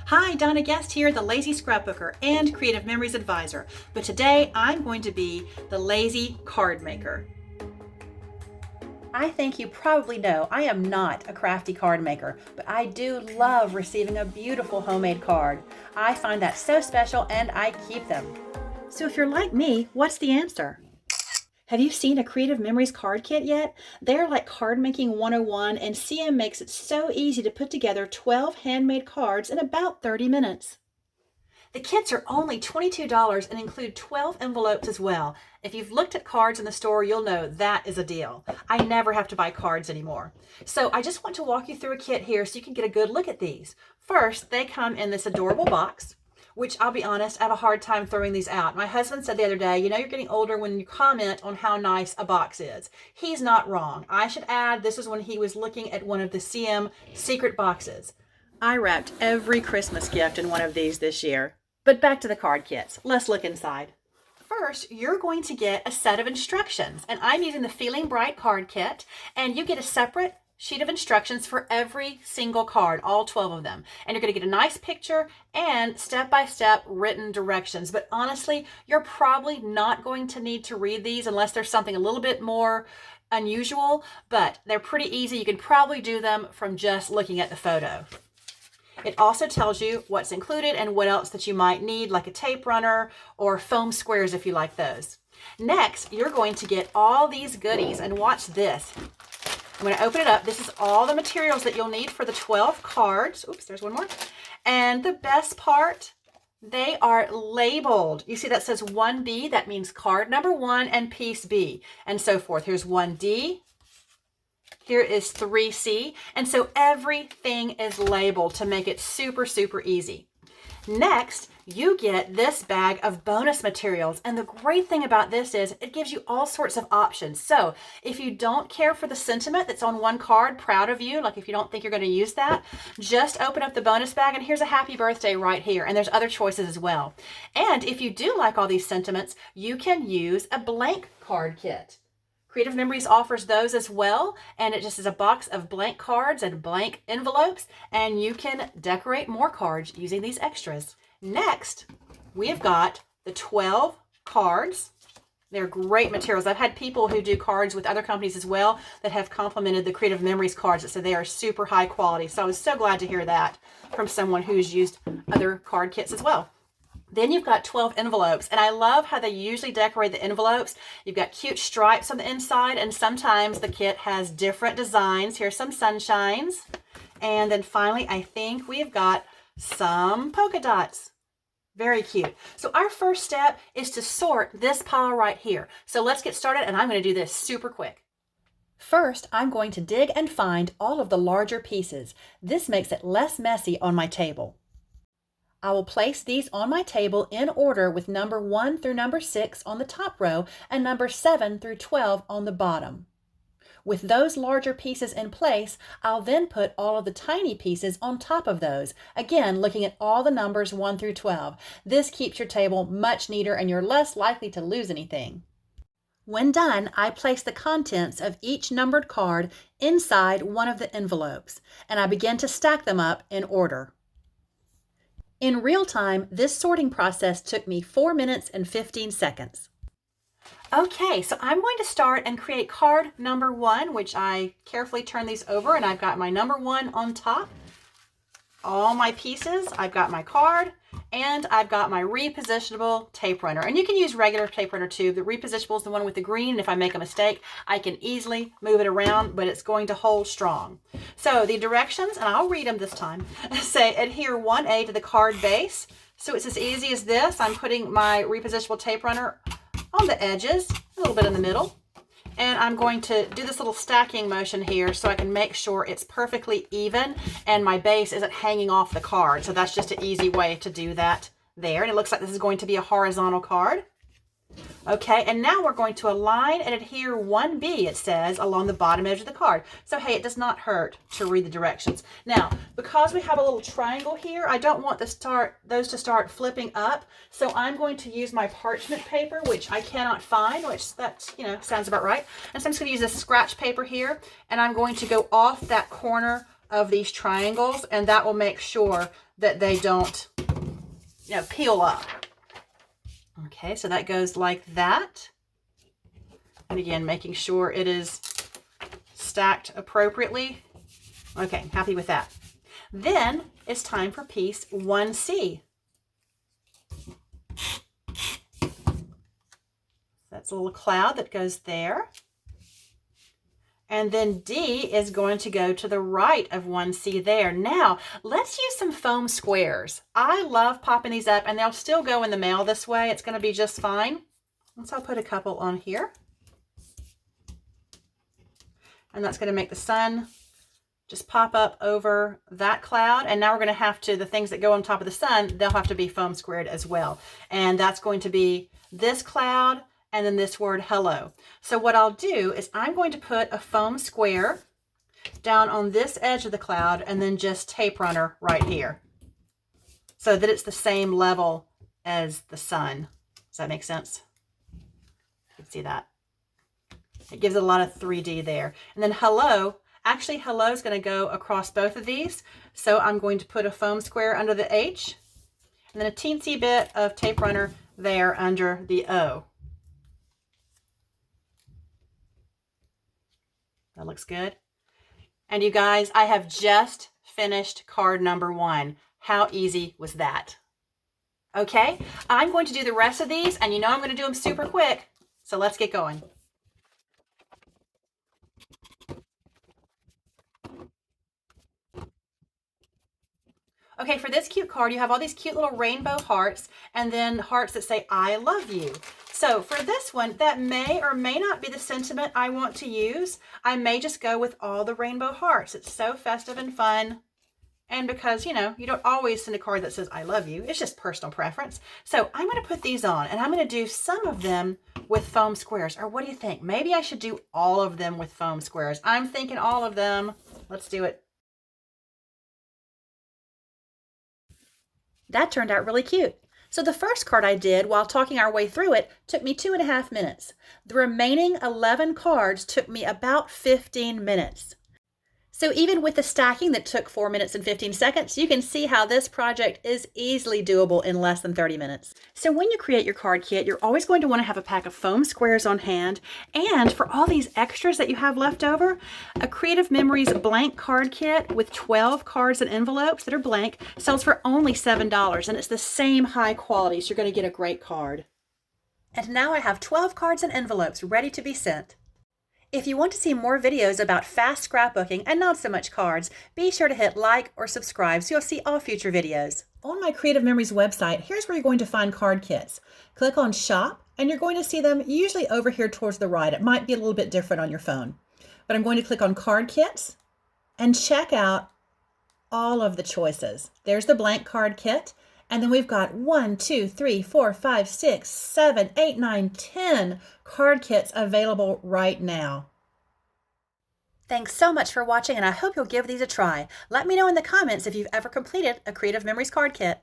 Hi, Donna Guest here, the Lazy Scrapbooker and Creative Memories Advisor. But today I'm going to be the Lazy Card Maker. I think you probably know I am not a crafty card maker, but I do love receiving a beautiful homemade card. I find that so special and I keep them. So if you're like me, what's the answer? Have you seen a Creative Memories card kit yet? They're like card making 101, and CM makes it so easy to put together 12 handmade cards in about 30 minutes. The kits are only $22 and include 12 envelopes as well. If you've looked at cards in the store, you'll know that is a deal. I never have to buy cards anymore. So I just want to walk you through a kit here so you can get a good look at these. First, they come in this adorable box, which I'll be honest, I have a hard time throwing these out. My husband said the other day, you're getting older when you comment on how nice a box is. He's not wrong. I should add, this is when he was looking at one of the CM secret boxes. I wrapped every Christmas gift in one of these this year. But back to the card kits. Let's look inside. First, you're going to get a set of instructions, and I'm using the Feeling Bright card kit, and you get a separate sheet of instructions for every single card, all 12 of them. And you're going to get a nice picture and step-by-step written directions. But honestly, you're probably not going to need to read these unless there's something a little bit more unusual, but they're pretty easy. You can probably do them from just looking at the photo. It also tells you what's included and what else that you might need, like a tape runner or foam squares if you like those. Next, you're going to get all these goodies, and watch this. I'm going to open it up. This is all the materials that you'll need for the 12 cards. Oops, there's one more. And the best part, they are labeled. You see that says 1B, that means card number 1 and piece B, and so forth. Here's 1D. Here is 3C. And so everything is labeled to make it super, super easy. Next, you get this bag of bonus materials. And the great thing about this is it gives you all sorts of options. So if you don't care for the sentiment that's on one card, proud of you, like if you don't think you're going to use that, just open up the bonus bag and here's a happy birthday right here. And there's other choices as well. And if you do like all these sentiments, you can use a blank card kit. Creative Memories offers those as well, and it just is a box of blank cards and blank envelopes, and you can decorate more cards using these extras. Next, we have got the 12 cards. They're great materials. I've had people who do cards with other companies as well that have complimented the Creative Memories cards that said they are super high quality. So I was so glad to hear that from someone who's used other card kits as well. Then you've got 12 envelopes, and I love how they usually decorate the envelopes. You've got cute stripes on the inside, and sometimes the kit has different designs. Here's some sunshines. And then finally, I think we've got some polka dots. Very cute. So our first step is to sort this pile right here. So let's get started, and I'm going to do this super quick. First, I'm going to dig and find all of the larger pieces. This makes it less messy on my table. I will place these on my table in order with number 1 through number 6 on the top row and number 7 through 12 on the bottom. With those larger pieces in place, I'll then put all of the tiny pieces on top of those, again looking at all the numbers 1 through 12. This keeps your table much neater and you're less likely to lose anything. When done, I place the contents of each numbered card inside one of the envelopes, and I begin to stack them up in order. In real time, this sorting process took me 4 minutes and 15 seconds. Okay, so I'm going to start and create card number 1, which I carefully turn these over, and I've got my number 1 on top. All my pieces, I've got my card, and I've got my repositionable tape runner. And you can use regular tape runner too. The repositionable is the one with the green, and if I make a mistake, I can easily move it around, but it's going to hold strong. So the directions, and I'll read them this time, say adhere 1A to the card base. So it's as easy as this. I'm putting my repositionable tape runner on the edges, a little bit in the middle. And I'm going to do this little stacking motion here so I can make sure it's perfectly even and my base isn't hanging off the card. So that's just an easy way to do that there. And it looks like this is going to be a horizontal card. Okay, and now we're going to align and adhere 1B, it says, along the bottom edge of the card. So, hey, it does not hurt to read the directions. Now, because we have a little triangle here, I don't want those to start flipping up. So I'm going to use my parchment paper, which I cannot find, which that, sounds about right. And so I'm just going to use this scratch paper here, and I'm going to go off that corner of these triangles, and that will make sure that they don't, peel up. Okay, so that goes like that. And again, making sure it is stacked appropriately. Okay, happy with that. Then it's time for piece 1C. That's a little cloud that goes there. And then D is going to go to the right of 1C there. Now, let's use some foam squares. I love popping these up, and they'll still go in the mail this way. It's going to be just fine. So I'll put a couple on here. And that's going to make the sun just pop up over that cloud. And now we're going to have to, the things that go on top of the sun, they'll have to be foam squared as well. And that's going to be this cloud and then this word hello. So what I'll do is I'm going to put a foam square down on this edge of the cloud and then just tape runner right here so that it's the same level as the sun. Does that make sense? You can see that. It gives it a lot of 3D there. And then hello, actually hello is going to go across both of these. So I'm going to put a foam square under the H and then a teensy bit of tape runner there under the O. That looks good. And you guys, I have just finished card number 1. How easy was that? Okay, I'm going to do the rest of these, and I'm going to do them super quick. So let's get going. Okay, for this cute card, you have all these cute little rainbow hearts and then hearts that say, I love you. So for this one, that may or may not be the sentiment I want to use. I may just go with all the rainbow hearts. It's so festive and fun. And because, you don't always send a card that says, I love you. It's just personal preference. So I'm going to put these on, and I'm going to do some of them with foam squares. Or what do you think? Maybe I should do all of them with foam squares. I'm thinking all of them. Let's do it. That turned out really cute. So the first card I did while talking our way through it took me 2.5 minutes. The remaining 11 cards took me about 15 minutes. So even with the stacking that took 4 minutes and 15 seconds, you can see how this project is easily doable in less than 30 minutes. So when you create your card kit, you're always going to want to have a pack of foam squares on hand. And for all these extras that you have left over, a Creative Memories blank card kit with 12 cards and envelopes that are blank sells for only $7. And it's the same high quality, so you're going to get a great card. And now I have 12 cards and envelopes ready to be sent. If you want to see more videos about fast scrapbooking and not so much cards, be sure to hit like or subscribe so you'll see all future videos. On my Creative Memories website, here's where you're going to find card kits. Click on Shop, and you're going to see them usually over here towards the right. It might be a little bit different on your phone. But I'm going to click on Card Kits and check out all of the choices. There's the blank card kit. And then we've got 1, 2, 3, 4, 5, 6, 7, 8, 9, 10 card kits available right now. Thanks so much for watching, and I hope you'll give these a try. Let me know in the comments if you've ever completed a Creative Memories card kit.